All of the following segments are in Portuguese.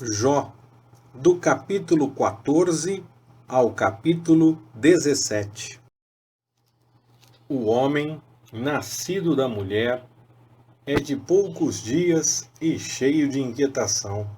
Jó, do capítulo 14 ao capítulo 17. O homem, nascido da mulher, é de poucos dias e cheio de inquietação.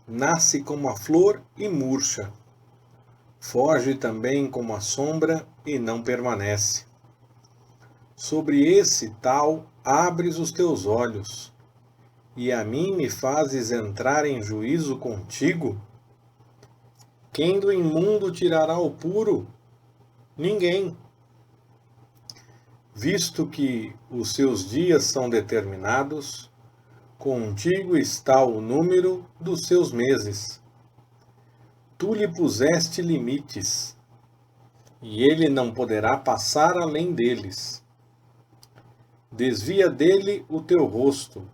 Nasce como a flor e murcha. Foge também como a sombra e não permanece. Sobre esse tal abres os teus olhos, e a mim me fazes entrar em juízo contigo? Quem do imundo tirará o puro? Ninguém. Visto que os seus dias são determinados, contigo está o número dos seus meses. Tu lhe puseste limites, e ele não poderá passar além deles. Desvia dele o teu rosto,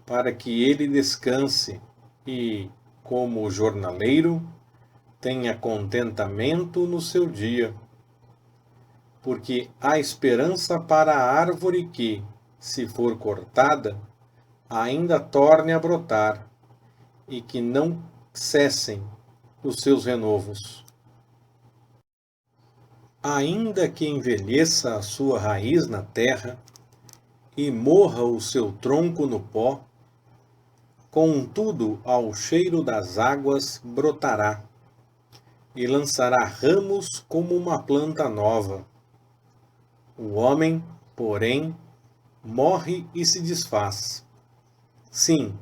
para que ele descanse e, como o jornaleiro, tenha contentamento no seu dia. Porque há esperança para a árvore que, se for cortada, ainda torne a brotar, e que não cessem os seus renovos. Ainda que envelheça a sua raiz na terra, e morra o seu tronco no pó, contudo ao cheiro das águas brotará, e lançará ramos como uma planta nova. O homem, porém, morre e se desfaz. Sim,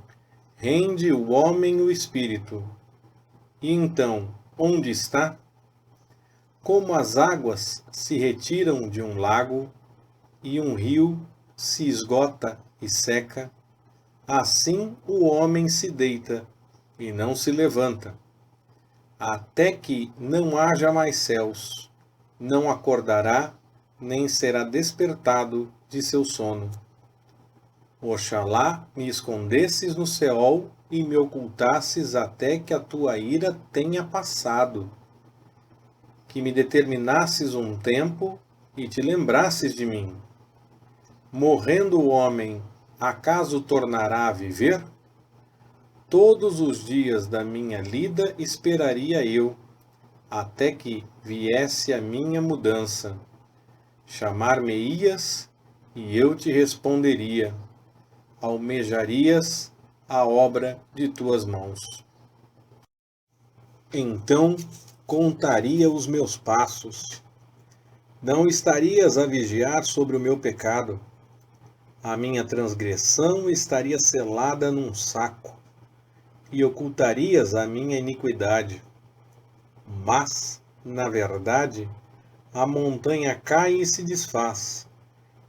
rende o homem o espírito. E então, onde está? Como as águas se retiram de um lago e um rio se esgota e seca, assim o homem se deita e não se levanta, até que não haja mais céus, não acordará, nem será despertado de seu sono. Oxalá me escondesses no Seol e me ocultasses até que a tua ira tenha passado, que me determinasses um tempo e te lembrasses de mim. Morrendo o homem, acaso tornará a viver? Todos os dias da minha lida esperaria eu, até que viesse a minha mudança. Chamar-me-ias e eu te responderia. Almejarias a obra de tuas mãos. Então contaria os meus passos. Não estarias a vigiar sobre o meu pecado. A minha transgressão estaria selada num saco, e ocultarias a minha iniquidade. Mas, na verdade, a montanha cai e se desfaz,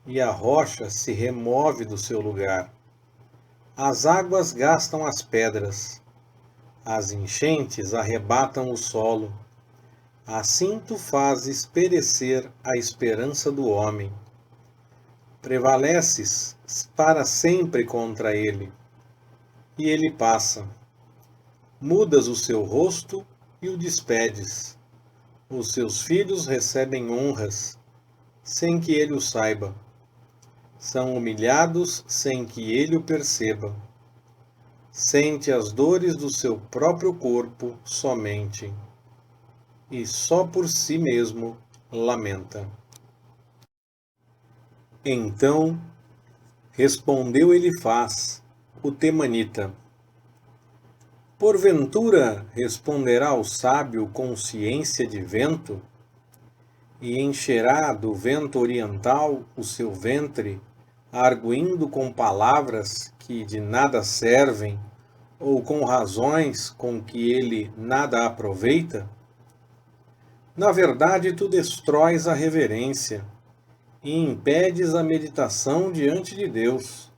e a rocha se remove do seu lugar. As águas gastam as pedras, as enchentes arrebatam o solo. Assim tu fazes perecer a esperança do homem. Prevaleces para sempre contra ele, e ele passa. Mudas o seu rosto e o despedes. Os seus filhos recebem honras, sem que ele o saiba. São humilhados sem que ele o perceba. Sente as dores do seu próprio corpo somente, e só por si mesmo lamenta. Então respondeu Elifaz, o temanita: porventura responderá o sábio com ciência de vento? E encherá do vento oriental o seu ventre, arguindo com palavras que de nada servem, ou com razões com que ele nada aproveita? Na verdade, tu destróis a reverência e impedes a meditação diante de Deus,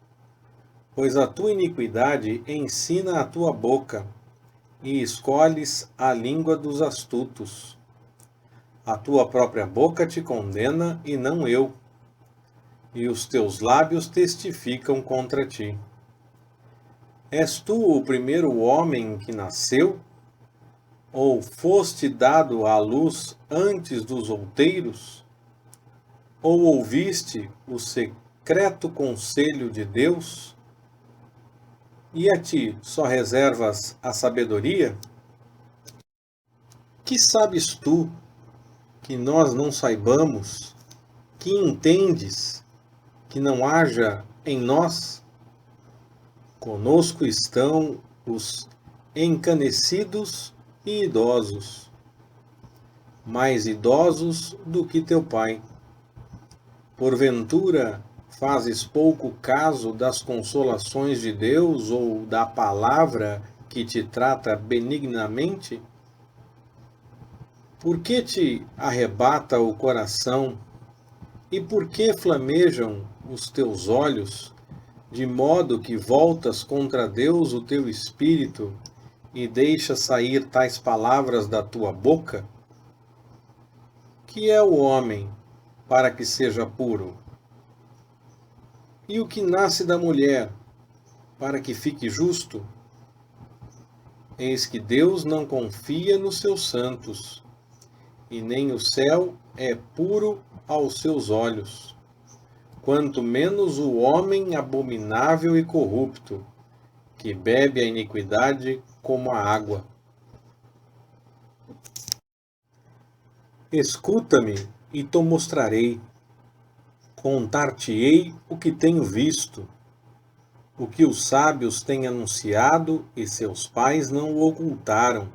pois a tua iniquidade ensina a tua boca, e escolhes a língua dos astutos. A tua própria boca te condena e não eu, e os teus lábios testificam contra ti. És tu o primeiro homem que nasceu? Ou foste dado à luz antes dos outeiros? Ou ouviste o secreto conselho de Deus? E a ti só reservas a sabedoria? Que sabes tu que nós não saibamos? Que entendes que não haja em nós? Conosco estão os encanecidos e idosos, mais idosos do que teu pai. Porventura, fazes pouco caso das consolações de Deus ou da palavra que te trata benignamente? Por que te arrebata o coração e por que flamejam os teus olhos, de modo que voltas contra Deus o teu espírito e deixas sair tais palavras da tua boca? Que é o homem para que seja puro? E o que nasce da mulher para que fique justo? Eis que Deus não confia nos seus santos, e nem o céu é puro aos seus olhos, quanto menos o homem abominável e corrupto, que bebe a iniquidade como a água. Escuta-me e te mostrarei, contar-te-ei o que tenho visto, o que os sábios têm anunciado e seus pais não o ocultaram,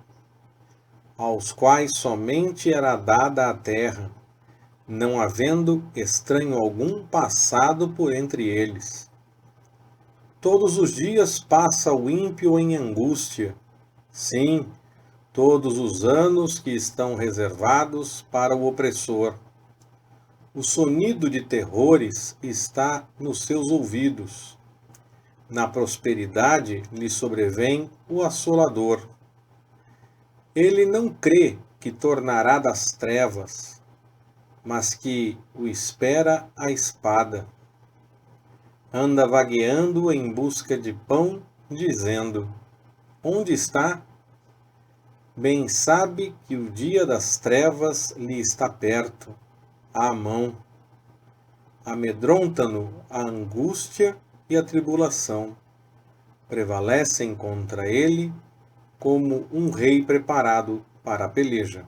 aos quais somente era dada a terra, não havendo estranho algum passado por entre eles. Todos os dias passa o ímpio em angústia, sim, todos os anos que estão reservados para o opressor. O sonido de terrores está nos seus ouvidos. Na prosperidade lhe sobrevém o assolador. Ele não crê que tornará das trevas, mas que o espera a espada. Anda vagueando em busca de pão, dizendo: onde está? Bem sabe que o dia das trevas lhe está perto, à mão. Amedronta-no a angústia e a tribulação. Prevalecem contra ele como um rei preparado para a peleja.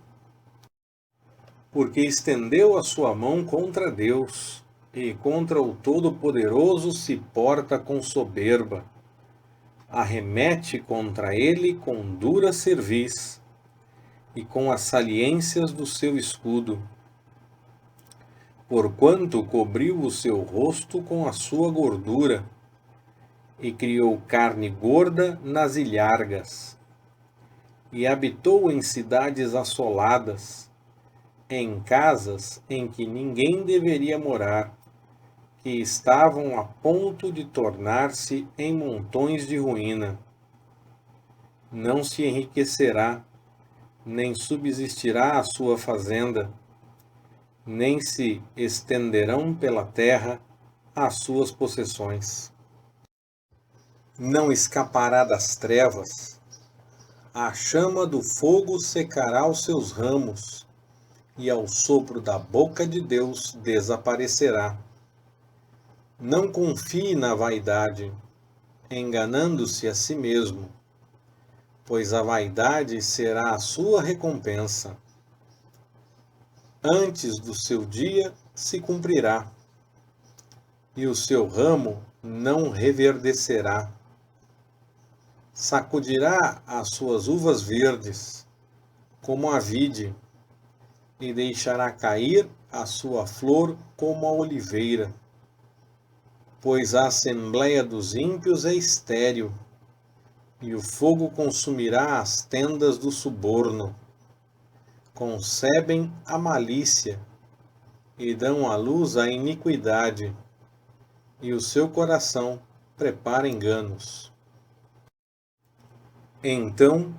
Porque estendeu a sua mão contra Deus, e contra o Todo-Poderoso se porta com soberba. Arremete contra ele com dura cerviz, e com as saliências do seu escudo. Porquanto cobriu o seu rosto com a sua gordura, e criou carne gorda nas ilhargas, e habitou em cidades assoladas, em casas em que ninguém deveria morar, que estavam a ponto de tornar-se em montões de ruína. Não se enriquecerá, nem subsistirá a sua fazenda, nem se estenderão pela terra as suas possessões. Não escapará das trevas, a chama do fogo secará os seus ramos, e ao sopro da boca de Deus desaparecerá. Não confie na vaidade, enganando-se a si mesmo, pois a vaidade será a sua recompensa. Antes do seu dia se cumprirá, e o seu ramo não reverdecerá. Sacudirá as suas uvas verdes, como a vide, e deixará cair a sua flor como a oliveira. Pois a assembleia dos ímpios é estéril, e o fogo consumirá as tendas do suborno. Concebem a malícia, e dão à luz a iniquidade, e o seu coração prepara enganos. Então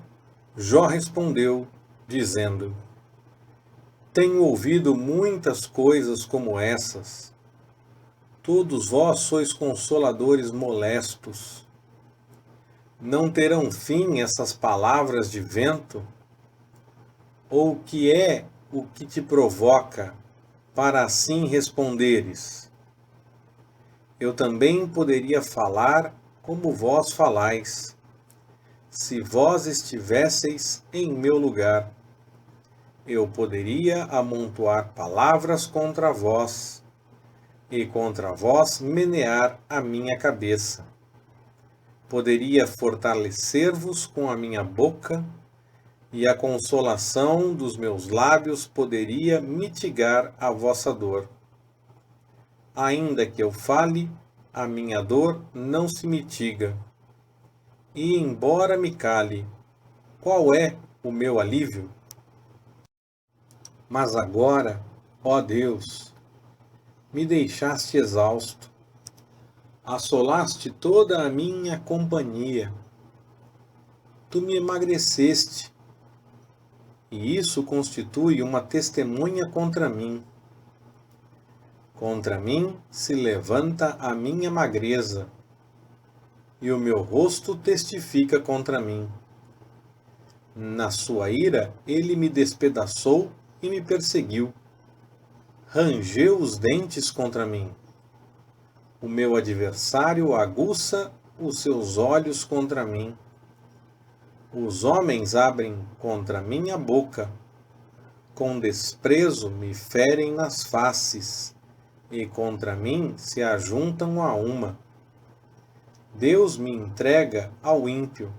Jó respondeu, dizendo: tenho ouvido muitas coisas como essas. Todos vós sois consoladores molestos. Não terão fim essas palavras de vento? Ou que é o que te provoca, para assim responderes? Eu também poderia falar como vós falais. Se vós estivesseis em meu lugar, eu poderia amontoar palavras contra vós, e contra vós menear a minha cabeça. Poderia fortalecer-vos com a minha boca, e a consolação dos meus lábios poderia mitigar a vossa dor. Ainda que eu fale, a minha dor não se mitiga. E embora me cale, qual é o meu alívio? Mas agora, ó Deus, me deixaste exausto, assolaste toda a minha companhia. Tu me emagreceste, e isso constitui uma testemunha contra mim. Contra mim se levanta a minha magreza, e o meu rosto testifica contra mim. Na sua ira ele me despedaçou e me perseguiu. Rangeu os dentes contra mim. O meu adversário aguça os seus olhos contra mim. Os homens abrem contra mim a boca. Com desprezo me ferem nas faces, e contra mim se ajuntam a uma. Deus me entrega ao ímpio.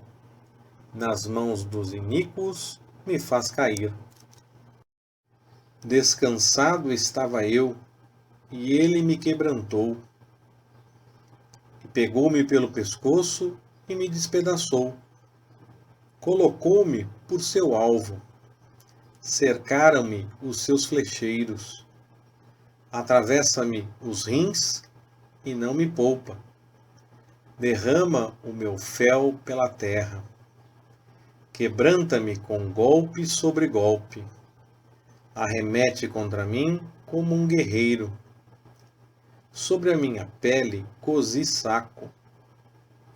Nas mãos dos iníquos me faz cair. Descansado estava eu, e ele me quebrantou. E pegou-me pelo pescoço e me despedaçou. Colocou-me por seu alvo. Cercaram-me os seus flecheiros. Atravessa-me os rins e não me poupa. Derrama o meu fel pela terra. Quebranta-me com golpe sobre golpe. Arremete contra mim como um guerreiro. Sobre a minha pele cozi saco,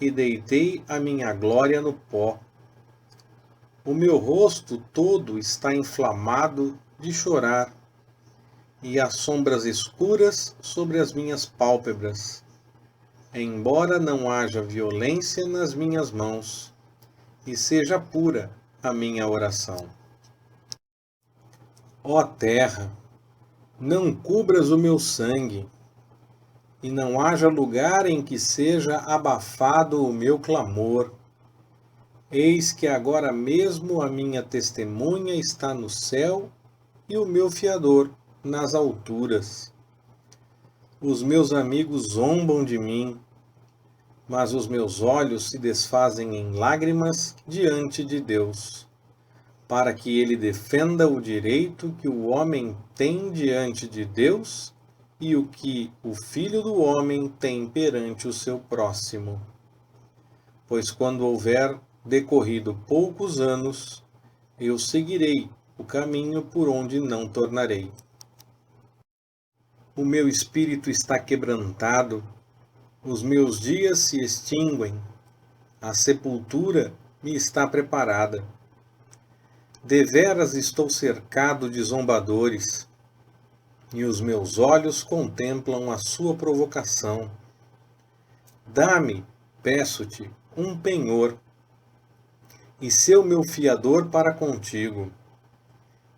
e deitei a minha glória no pó. O meu rosto todo está inflamado de chorar, e há sombras escuras sobre as minhas pálpebras, embora não haja violência nas minhas mãos, e seja pura a minha oração. Ó terra, não cubras o meu sangue, e não haja lugar em que seja abafado o meu clamor. Eis que agora mesmo a minha testemunha está no céu e o meu fiador nas alturas. Os meus amigos zombam de mim, mas os meus olhos se desfazem em lágrimas diante de Deus, para que ele defenda o direito que o homem tem diante de Deus e o que o Filho do Homem tem perante o seu próximo. Pois quando houver decorrido poucos anos, eu seguirei o caminho por onde não tornarei. O meu espírito está quebrantado, os meus dias se extinguem, a sepultura me está preparada. Deveras estou cercado de zombadores, e os meus olhos contemplam a sua provocação. Dá-me, peço-te, um penhor, e ser o meu fiador para contigo.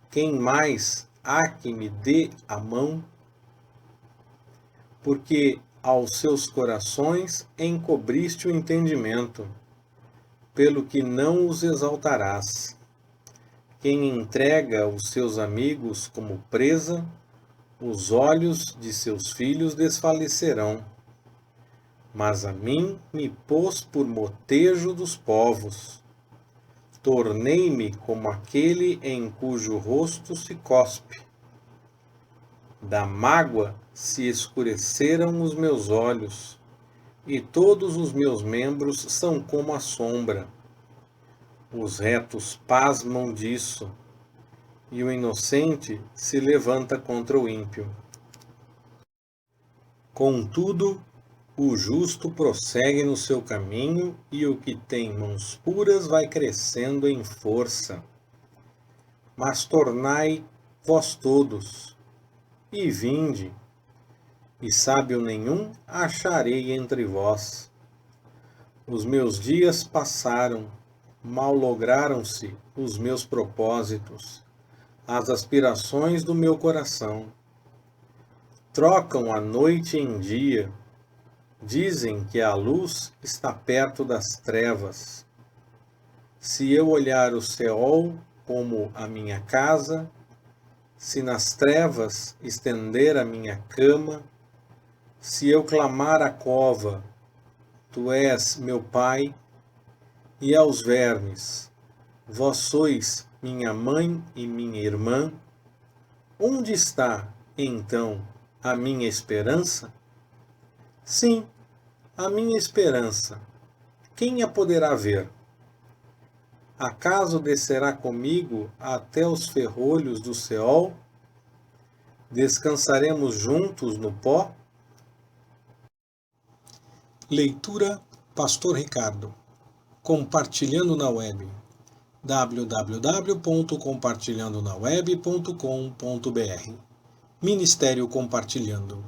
Quem mais há que me dê a mão? Porque aos seus corações encobriste o entendimento, pelo que não os exaltarás. Quem entrega os seus amigos como presa, os olhos de seus filhos desfalecerão. Mas a mim me pôs por motejo dos povos. Tornei-me como aquele em cujo rosto se cospe. Da mágoa se escureceram os meus olhos, e todos os meus membros são como a sombra. Os retos pasmam disso, e o inocente se levanta contra o ímpio. Contudo, o justo prossegue no seu caminho, e o que tem mãos puras vai crescendo em força. Mas tornai vós todos, e vinde, e sábio nenhum acharei entre vós. Os meus dias passaram, mal lograram-se os meus propósitos, as aspirações do meu coração. Trocam a noite em dia, dizem que a luz está perto das trevas. Se eu olhar o Seol como a minha casa, se nas trevas estender a minha cama, se eu clamar à cova, tu és meu pai, e aos vermes, vós sois minha mãe e minha irmã, onde está, então, a minha esperança? Sim, a minha esperança. Quem a poderá ver? Acaso descerá comigo até os ferrolhos do Seol? Descansaremos juntos no pó? Leitura Pastor Ricardo. Compartilhando na web. www.compartilhandonaweb.com.br Ministério Compartilhando.